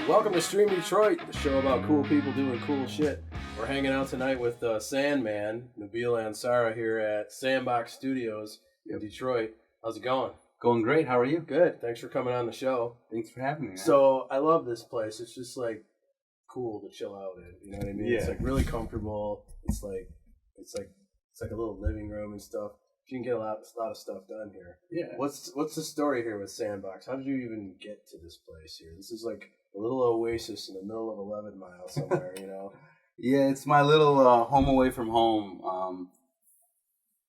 Welcome to Stream Detroit, the show about cool people doing cool shit. We're hanging out tonight with Sandman, Nabil Ansara here at Sandboxx Studios in Detroit. How's it going? Going great. How are you? Good. Thanks for coming on the show. Thanks for having me, man. So, I love this place. It's just like cool to chill out in. You know what I mean? Yeah. It's like really comfortable. It's like a little living room and stuff. You can get a lot of stuff done here. Yeah. What's the story here with Sandboxx? How did you even get to this place here? This is like a little oasis in the middle of 11 Mile somewhere, you know? Yeah, it's my little home away from home.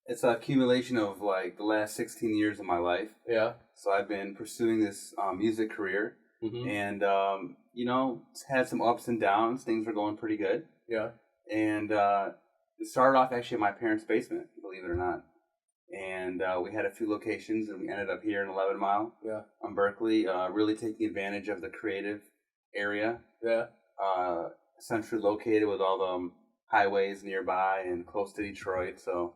It's an accumulation of like the last 16 years of my life. Yeah. So I've been pursuing this music career, and it's had some ups and downs. Things were going pretty good. Yeah. And it started off actually in my parents' basement, believe it or not. And we had a few locations, and we ended up here in 11 Mile on Berkeley, really taking advantage of the creative area. Yeah. Centrally located with all the highways nearby and close to Detroit. So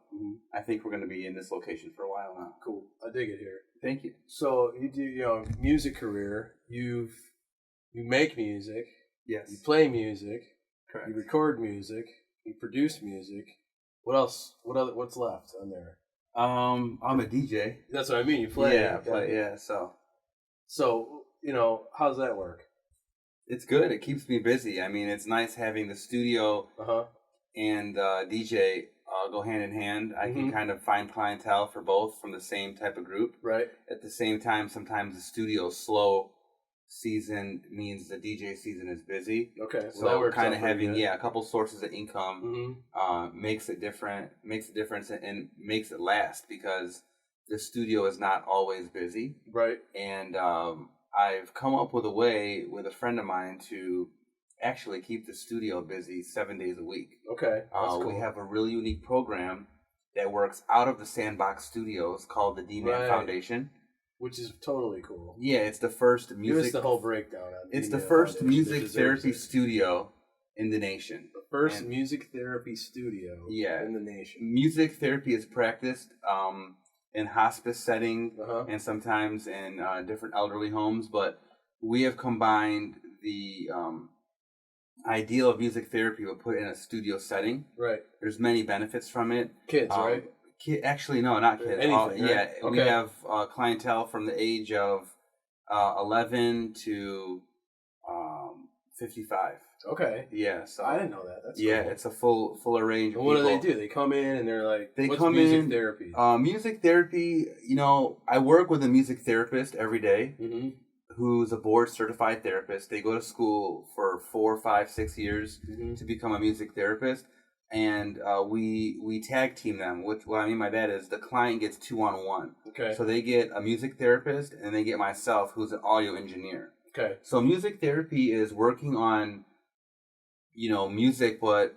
I think we're going to be in this location for a while now. Cool. I dig it here. Thank you. So you do, music career. You make music. Yes. You play music. Correct. You record music. You produce music. What else? What's left on there? I'm a DJ. That's what I mean. You play. Yeah, play. Yeah. So how's that work? It's good. It keeps me busy. I mean, it's nice having the studio and DJ go hand in hand. I can kind of find clientele for both from the same type of group. Right. At the same time, sometimes the studio slow season means the DJ season is busy. Okay. So that works kind of having a couple sources of income makes a difference and makes it last because the studio is not always busy. Right. And I've come up with a way with a friend of mine to actually keep the studio busy 7 days a week. Okay. That's cool. We have a really unique program that works out of the Sandboxx Studios called the D-Man Foundation. Which is totally cool. Yeah, it's the first music... Give us the whole breakdown on It's the first music therapy studio in the nation. The first music therapy studio in the nation. Music therapy is practiced in hospice setting and sometimes in different elderly homes, but we have combined the ideal of music therapy but put it in a studio setting. Right. There's many benefits from it. Kids, right? Actually, no, not kids. Anything, right? Okay. We have clientele from the age of 11 to 55. Okay. Yeah, so I didn't know that. That's cool. It's a full range of people. What do they do? They come in and they're like, what's come music in, therapy? Music therapy, I work with a music therapist every day who's a board certified therapist. They go to school for 4, 5, 6 years to become a music therapist. And we tag team them. What I mean by that is the client gets 2-on-1. Okay. So they get a music therapist and they get myself, who's an audio engineer. Okay. So music therapy is working on, music, but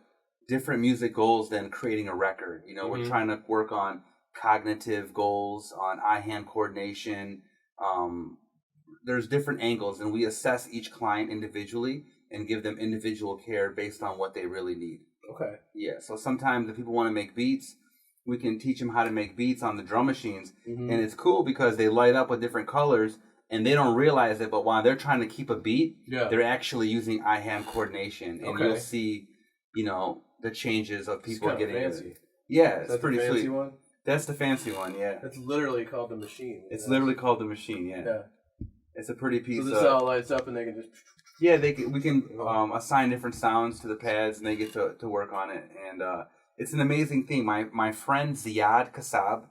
different music goals than creating a record. We're trying to work on cognitive goals, on eye-hand coordination. There's different angles, and we assess each client individually and give them individual care based on what they really need. Okay. Yeah, so sometimes if people want to make beats, we can teach them how to make beats on the drum machines. And it's cool because they light up with different colors and they don't realize it, but while they're trying to keep a beat, they're actually using eye-hand coordination. And you'll see, the changes of people it's getting fancy. it. Yeah, it's pretty the fancy sweet. One? That's the fancy one, yeah. It's literally called the machine. It's literally called the machine, yeah. It's a pretty piece of... So this all lights up and they can just... Yeah, we can assign different sounds to the pads, and they get to work on it. And it's an amazing thing. My friend Ziad Kassab,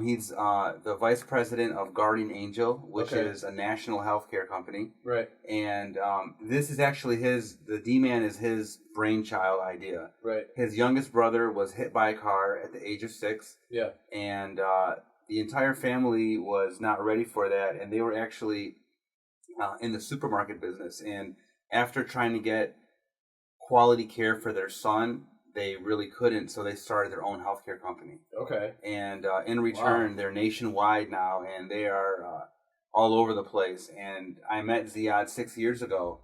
he's the vice president of Guardian Angel, which is a national healthcare company. Right. And this is actually the D-Man is his brainchild idea. Right. His youngest brother was hit by a car at the age of 6. Yeah. And the entire family was not ready for that, and they were actually... in the supermarket business, and after trying to get quality care for their son, they really couldn't, so they started their own healthcare company. Okay. And in return, they're nationwide now, and they are all over the place. And I met Ziad 6 years ago,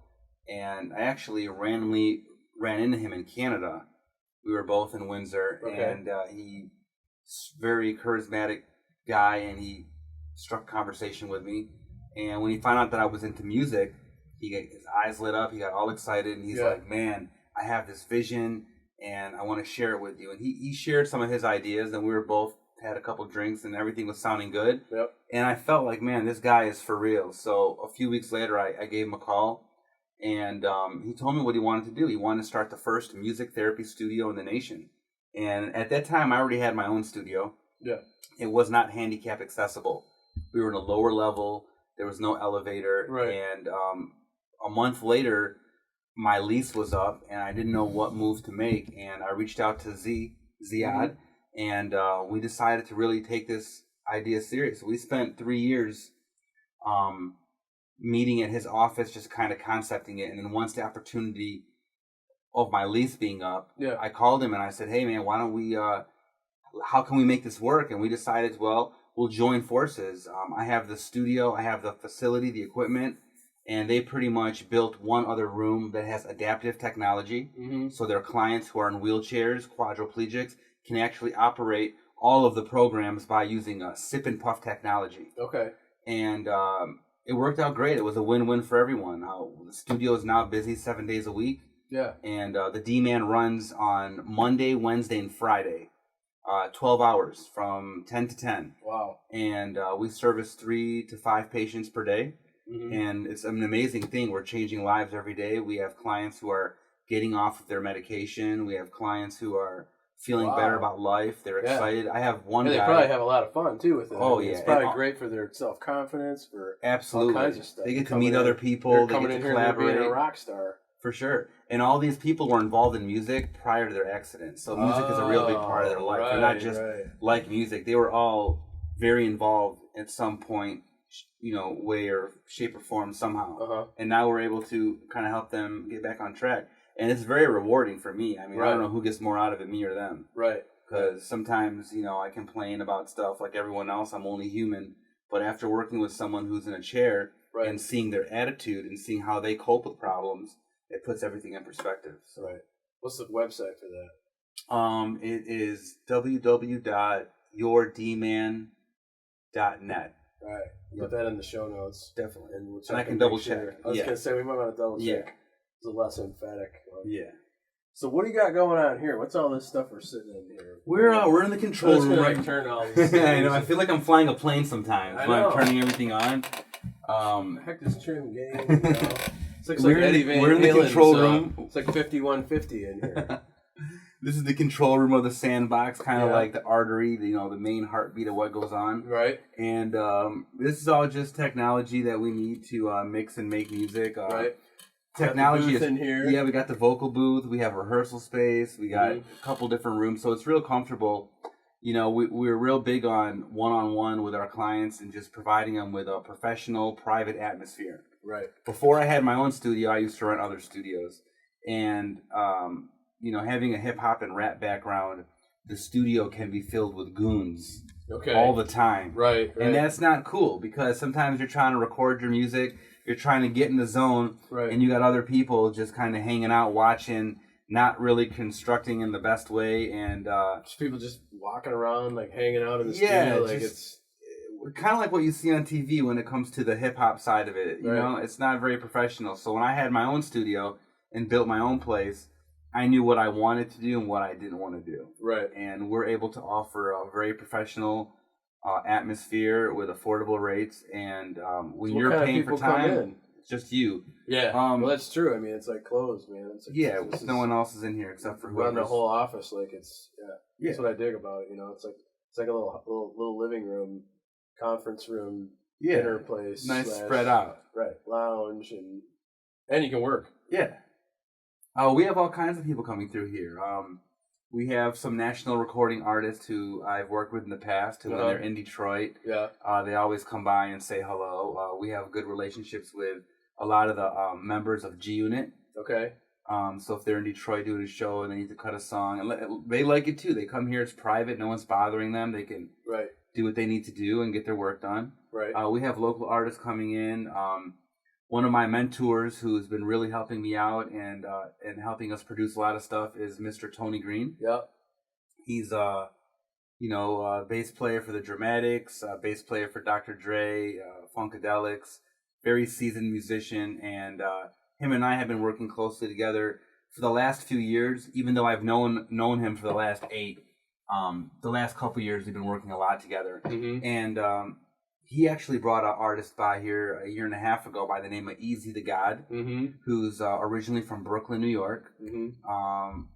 and I actually randomly ran into him in Canada. We were both in Windsor, and he's very charismatic guy, and he struck conversation with me. And when he found out that I was into music, He got his eyes lit up. He got all excited, and he's like, "Man, I have this vision, and I want to share it with you." And he shared some of his ideas, and we were both had a couple drinks, and everything was sounding good. Yep. And I felt like, man, this guy is for real. So a few weeks later, I gave him a call, and he told me what he wanted to do. He wanted to start the first music therapy studio in the nation. And at that time, I already had my own studio. Yeah. It was not handicap accessible. We were in a lower level. There was no elevator. Right. And a month later, my lease was up, and I didn't know what move to make. And I reached out to Ziad, and we decided to really take this idea serious. We spent 3 years meeting at his office, just kind of concepting it. And then once the opportunity of my lease being up, I called him and I said, "Hey man, why don't we, how can we make this work?" And we decided, well, we'll join forces. I have the studio, I have the facility, the equipment, and they pretty much built one other room that has adaptive technology. So their clients who are in wheelchairs, quadriplegics, can actually operate all of the programs by using sip and puff technology. Okay. And it worked out great. It was a win-win for everyone. The studio is now busy 7 days a week. Yeah. And the D-Man runs on Monday, Wednesday, and Friday, 12 hours from 10 to 10. Wow. And we service 3 to 5 patients per day. And it's an amazing thing. We're changing lives every day. We have clients who are getting off of their medication. We have clients who are feeling better about life. They're excited. I have one guy. They probably have a lot of fun too with it. Oh, It's probably great for their self-confidence, for all kinds of stuff. They get to meet other people. They get to collaborate. Being a rock star. For sure. And all these people were involved in music prior to their accident. So music is a real big part of their life. They're not just like music. They were all very involved at some point, way or shape or form somehow. And now we're able to kind of help them get back on track. And it's very rewarding for me. I mean, I don't know who gets more out of it, me or them. Right. Because sometimes, I complain about stuff like everyone else. I'm only human. But after working with someone who's in a chair and seeing their attitude and seeing how they cope with problems, it puts everything in perspective. So. Right. What's the website for that? It is www.yourdman.net. All right. Put that in the show notes. Definitely. And I can double check. I was going to say, we might want to double check. Yeah. It's a less emphatic one. Yeah. So what do you got going on here? What's all this stuff we're sitting in here? We're in the control room right turn all these I know. I feel like I'm flying a plane sometimes when I'm turning everything on. Heck, this trim game. It's like Eddie Van we're in the control room. It's like 5150 in here. This is the control room of the Sandboxx, kind of like the artery, the main heartbeat of what goes on. Right. And this is all just technology that we need to mix and make music. Right. Technology is in here. Yeah, we got the vocal booth. We have rehearsal space. We got a couple different rooms, so it's real comfortable. We're real big on one-on-one with our clients and just providing them with a professional, private atmosphere. Right. Before I had my own studio, I used to run other studios, and having a hip hop and rap background, the studio can be filled with goons all the time. Right. And that's not cool, because sometimes you're trying to record your music, you're trying to get in the zone, and you got other people just kind of hanging out, watching, not really constructing in the best way, and just people just walking around, like hanging out in the studio, like it's kind of like what you see on TV when it comes to the hip hop side of it. You know, it's not very professional. So when I had my own studio and built my own place, I knew what I wanted to do and what I didn't want to do. Right. And we're able to offer a very professional atmosphere with affordable rates. And when you're paying for time, it's just you. Yeah. Well, that's true. I mean, it's like closed, man. It's like, no one else is in here except for whoever's run the whole office. Like that's what I dig about it. It's like a little living room, conference room, dinner place, nice spread out, lounge, and you can work. Yeah. We have all kinds of people coming through here. We have some national recording artists who I've worked with in the past, who when they're in Detroit, they always come by and say hello. We have good relationships with a lot of the members of G Unit. Okay. So if they're in Detroit doing a show and they need to cut a song, and they like it too. They come here, it's private, no one's bothering them. They can do what they need to do and get their work done. Right. We have local artists coming in. One of my mentors who's been really helping me out and helping us produce a lot of stuff is Mr. Tony Green. Yep. He's bass player for the Dramatics, bass player for Dr. Dre, Funkadelics, very seasoned musician, and him and I have been working closely together for the last few years. Even though I've known him for the last 8, the last couple years we've been working a lot together. And he actually brought an artist by here a year and a half ago by the name of Easy the God, who's originally from Brooklyn, New York.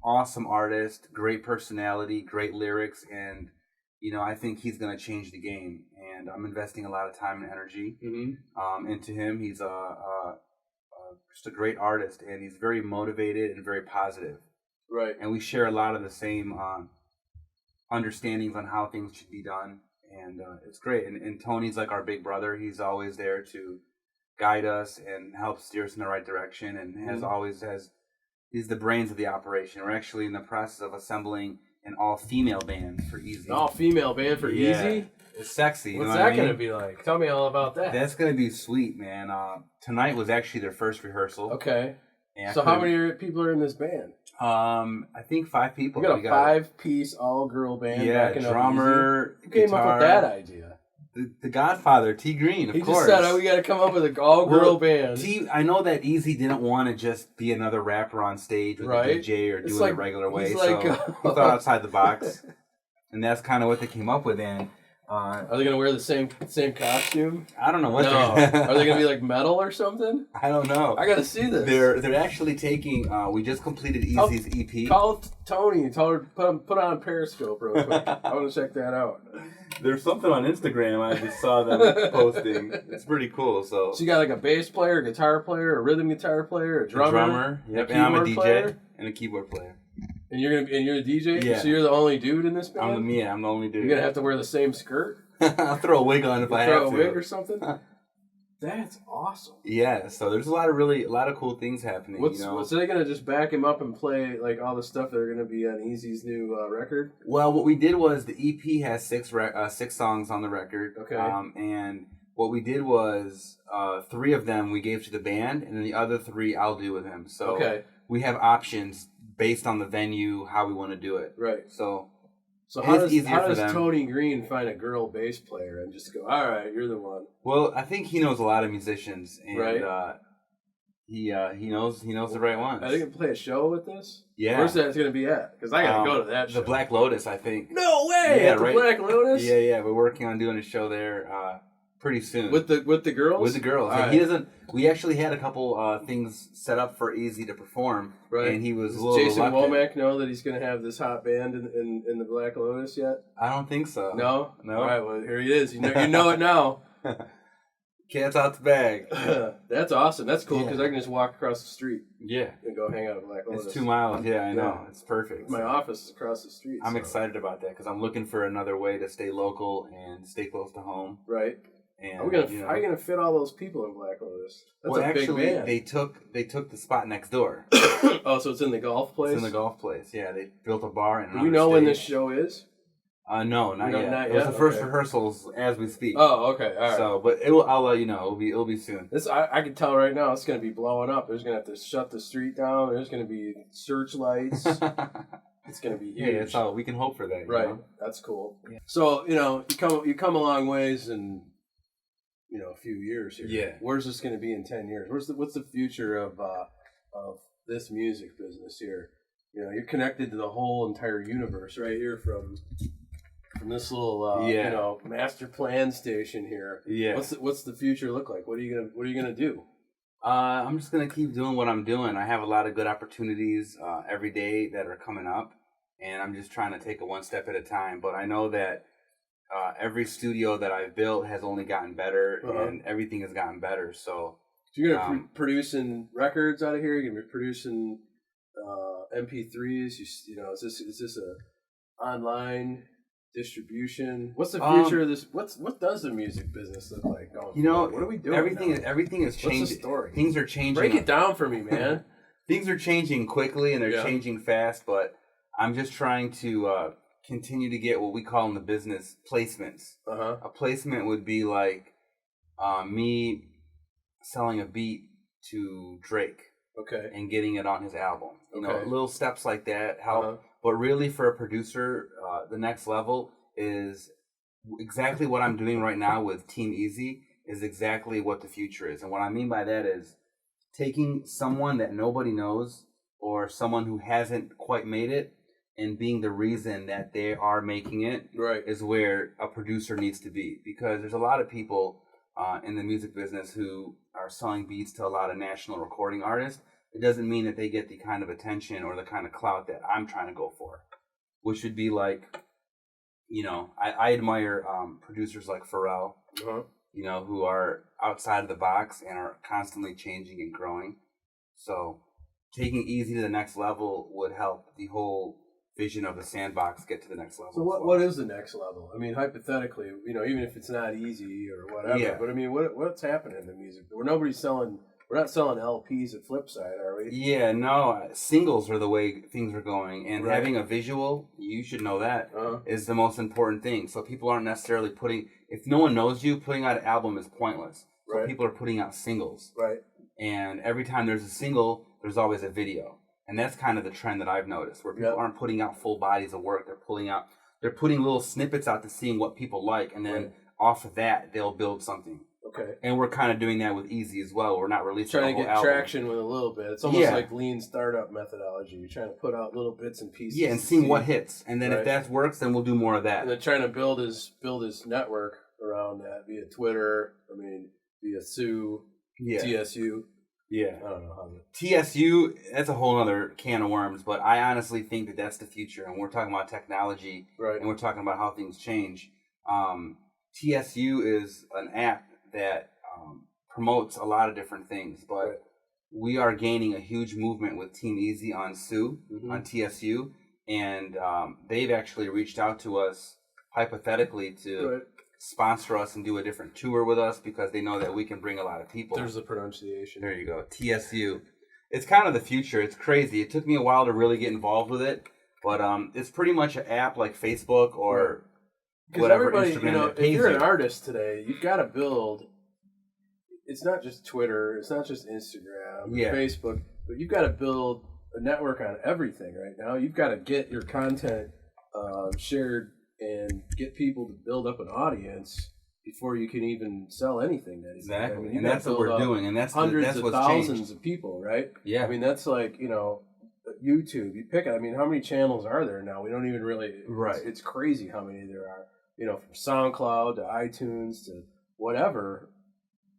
Awesome artist, great personality, great lyrics, and I think he's going to change the game. And I'm investing a lot of time and energy into him. He's just a great artist, and he's very motivated and very positive. Right. And we share a lot of the same understandings on how things should be done. And it's great. And Tony's like our big brother. He's always there to guide us and help steer us in the right direction. And he's the brains of the operation. We're actually in the process of assembling an all-female band for Easy. An all-female band for Easy? It's sexy. What's that going to be like? Tell me all about that. That's going to be sweet, man. Tonight was actually their first rehearsal. Okay. So how many people are in this band? I think 5 people. We got a 5-piece all-girl band. Yeah, drummer, Who came up with that idea? The Godfather, T Green, of course. He just said, "Oh, we got to come up with an all-girl band." I know that Easy didn't want to just be another rapper on stage with a DJ or doing it a regular way, so he thought outside the box, and that's kind of what they came up with. And are they gonna wear the same costume? I don't know what. No. Are they gonna be like metal or something? I don't know. I gotta see this. They're actually taking. We just completed Easy's EP. Call Tony. Tell her put on Periscope real quick. I want to check that out. There's something on Instagram I just saw them posting. It's pretty cool. So you got like a bass player, a guitar player, a rhythm guitar player, a drummer. Yep, and I'm a DJ and a keyboard player. And you're a DJ? Yeah. So you're the only dude in this band? I'm the only dude. You're gonna have to wear the same skirt? I'll throw a wig on if I have to. Throw a wig or something? That's awesome. Yeah, so there's a lot of cool things happening. So they're gonna just back him up and play like all the stuff that are gonna be on Easy's new record? Well, what we did was the EP has 6 songs on the record. Okay. And what we did was 3 of them we gave to the band, and then the other 3 I'll do with him. So we have options based on the venue, how we want to do it. Right. So how does Tony Green find a girl bass player and just go, all right, you're the one? Well, I think he knows a lot of musicians, and he knows the right ones. Are they gonna play a show with this? Yeah. Where's that gonna be at? Because I gotta go to that show. The Black Lotus, I think. No way! Yeah, at the Black Lotus? Yeah. We're working on doing a show there pretty soon. With the girls? With the girls. Right. He doesn't. We actually had a couple things set up for Easy to perform, and he was a little Jason reluctant. Womack know that he's going to have this hot band in the Black Lotus yet? I don't think so. No? No. All right, well, here he is. You know it now. Cat's out the bag. That's awesome. That's cool because I can just walk across the street. Yeah. And go hang out at Black Lotus. It's 2 miles. Yeah, I know. It's perfect. My office is across the street. I'm excited about that because I'm looking for another way to stay local and stay close to home. Right. And, how are you gonna fit all those people in Black Lotus? That's a big band. They took the spot next door. Oh, so it's in the golf place? It's in the golf place. Yeah, they built a bar and. Do you know when this show is? No, not yet. Not it was the first rehearsals as we speak. Oh, okay, all right. So, but I'll let you know. It'll be soon. I can tell right now. It's gonna be blowing up. There's gonna have to shut the street down. There's gonna be searchlights. It's gonna be huge. Yeah, that's all we can hope for that. Right. That's cool. Yeah. So you come a long ways and. A few years here. Yeah. Where's this going to be in 10 years? What's the future of this music business here? You're connected to the whole entire universe right here from this little master plan station here. Yeah. What's the future look like? What are you gonna do? I'm just gonna keep doing what I'm doing. I have a lot of good opportunities every day that are coming up, and I'm just trying to take it one step at a time. But I know that. Every studio that I've built has only gotten better, and everything has gotten better. So you're gonna be producing records out of here. You're gonna be producing MP3s. Is this a online distribution? What's the future of this? What does the music business look like going forward? What are we doing? Everything is changing. What's the story? Things are changing. Break it down for me, man. Things are changing quickly and they're changing fast. But I'm just trying to. Continue to get what we call in the business placements. A placement would be like me selling a beat to Drake, and getting it on his album. Little steps like that help. But really, for a producer, the next level is exactly what I'm doing right now with Team Easy. is exactly what the future is. And what I mean by that is taking someone that nobody knows or someone who hasn't quite made it and being the reason that they are making it is where a producer needs to be. Because there's a lot of people in the music business who are selling beats to a lot of national recording artists. It doesn't mean that they get the kind of attention or the kind of clout that I'm trying to go for, which would be like, you know, I admire producers like Pharrell, you know, who are outside of the box and are constantly changing and growing. So taking Easy to the next level would help the whole vision of the Sandboxx get to the next level. So what is the next level? I mean, hypothetically, you know, even if it's not easy or whatever, but I mean, what's happening in the music? We're not selling LPs at Flipside, are we? Yeah, no, singles are the way things are going, and having a visual, you should know that, is the most important thing. So people aren't necessarily if no one knows you, putting out an album is pointless. So people are putting out singles. And every time there's a single, there's always a video. And that's kind of the trend that I've noticed, where people aren't putting out full bodies of work. They're putting little snippets out to seeing what people like, and then off of that, they'll build something. And we're kind of doing that with Easy as well. We're not releasing trying the to whole get album. traction with a little bit. It's almost like lean startup methodology. You're trying to put out little bits and pieces. Yeah, and seeing what hits. And then if that works, then we'll do more of that. And then trying to build his network around that via Twitter, via Sue, TSU. Yeah. I don't know how TSU, that's a whole other can of worms, but I honestly think that that's the future. And we're talking about technology, and we're talking about how things change. TSU is an app that promotes a lot of different things, but we are gaining a huge movement with Team Easy on Sue, on TSU, and they've actually reached out to us hypothetically to sponsor us and do a different tour with us because they know that we can bring a lot of people. There's the pronunciation. There you go, TSU. It's kind of the future. It's crazy. It took me a while to really get involved with it, but it's pretty much an app like Facebook or whatever Instagram. You know, if you're an artist today, you've got to build. It's not just Twitter. It's not just Instagram, or Facebook, but you've got to build a network on everything right now. You've got to get your content shared and get people to build up an audience before you can even sell anything. Exactly, and that's what we're doing, and that's hundreds of thousands of people, right? Yeah, I mean that's like YouTube. You pick it. I mean, how many channels are there now? We don't even really. It's crazy how many there are. You know, from SoundCloud to iTunes to whatever.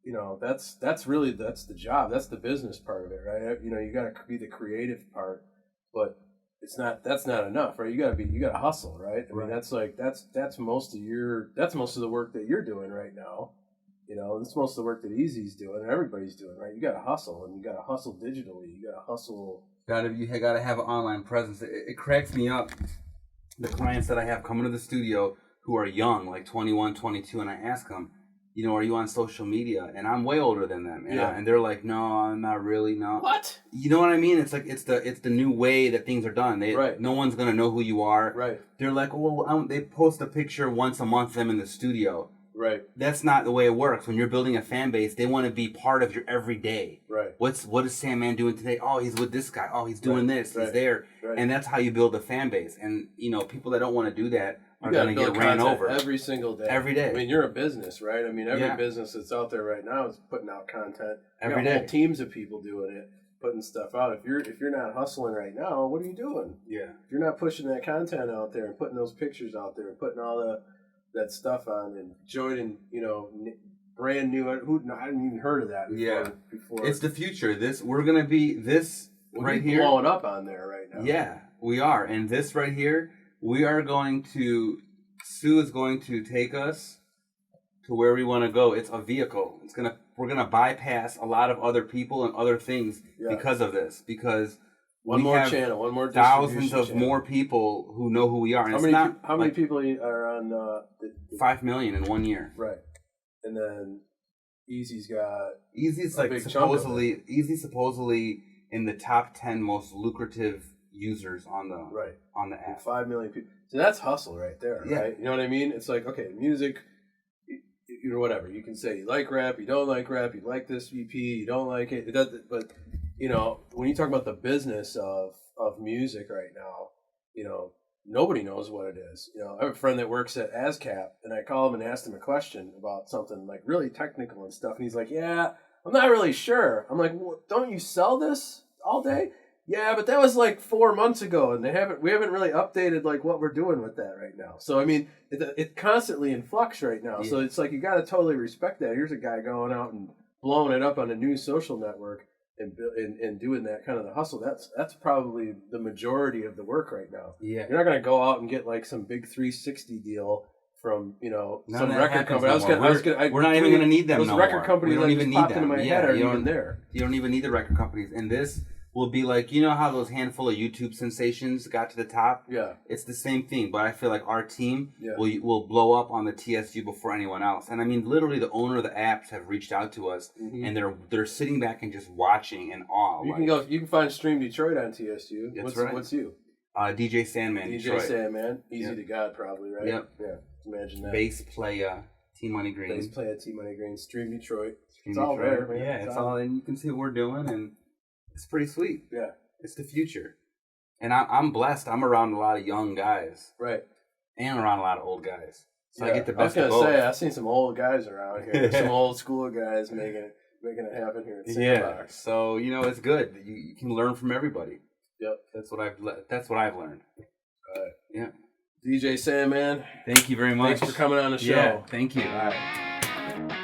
You know, that's the job. That's the business part of it, right? You know, you got to be the creative part, but that's not enough, right? You got to hustle, right? I mean, that's most of the work that you're doing right now. You know, that's most of the work that Easy's doing and everybody's doing, right? You got to hustle, and you got to hustle digitally. You got to hustle. You got to have an online presence. It cracks me up. The clients that I have coming to the studio who are young, like 21, 22, and I ask them, you know, are you on social media? And I'm way older than them. And, and they're like, no, I'm not really, no. What? You know what I mean? It's like, it's the new way that things are done. No one's going to know who you are. Right. They're like, oh, they post a picture once a month of them in the studio. Right. That's not the way it works. When you're building a fan base, they want to be part of your everyday. Right. What is Sandman doing today? Oh, he's with this guy. Oh, he's doing this. He's there. Right. And that's how you build a fan base. And, you know, people that don't want to do that are going to get ran over. Every single day. Every day. I mean, you're a business, right? I mean, every business that's out there right now is putting out content. Every day. Whole teams of people doing it, putting stuff out. If you're not hustling right now, what are you doing? Yeah. If you're not pushing that content out there and putting those pictures out there and putting all that stuff on and joining, you know, brand new. I hadn't even heard of that before. It's the future. We're gonna be right here blowing up on there right now. Yeah, we are. And this right here, Sue is going to take us to where we want to go. It's a vehicle. We're gonna bypass a lot of other people and other things because of this. Because one more channel, one more thousands of more people who know who we are. And how many people are on? 5 million in 1 year. Right, and then Easy's supposedly in the top 10 most lucrative users on the app. 5 million people. So that's hustle right there, right? You know what I mean? It's like, okay, music, you know, whatever. You can say you like rap, you don't like rap, you like this EP, you don't like it. It doesn't, but you know, when you talk about the business of music right now, you know, nobody knows what it is. You know, I have a friend that works at ASCAP, and I call him and asked him a question about something like really technical and stuff, and he's like, "Yeah, I'm not really sure." I'm like, well, "Don't you sell this all day?" "Yeah, but that was like 4 months ago, and we haven't really updated like what we're doing with that right now." So I mean, it's constantly in flux right now. Yeah. So it's like you got to totally respect that. Here's a guy going out and blowing it up on a new social network and doing that kind of the hustle. That's probably the majority of the work right now. Yeah, you're not going to go out and get like some big 360 deal from some record company. We're not even going to need them. Those record companies don't even need them. Into my head are even there. You don't even need the record companies. And this will be like, you know how those handful of YouTube sensations got to the top? Yeah. It's the same thing, but I feel like our team will blow up on the TSU before anyone else. And I mean, literally the owner of the apps have reached out to us, and they're sitting back and just watching in awe. You can find Stream Detroit on TSU. That's right. What's you? DJ Sandman. DJ Detroit. Sandman. Easy to God, probably, right? Yep. Yeah. Imagine that. Bass player, T Money Green. Bass player, T Money Green. Stream Detroit. It's all there, man. Yeah, it's all, and you can see what we're doing, and it's pretty sweet. Yeah. It's the future. And I'm blessed. I'm around a lot of young guys. Right. And around a lot of old guys. So yeah. I get the best of both. I was going to say, I've seen some old guys around here. Some old school guys making it happen here at Sandboxx. Yeah. So, you know, it's good. You can learn from everybody. Yep. That's what I've learned. All right. Yeah. DJ Sandman. Thank you very much. Thanks for coming on the show. Yeah, thank you. All right.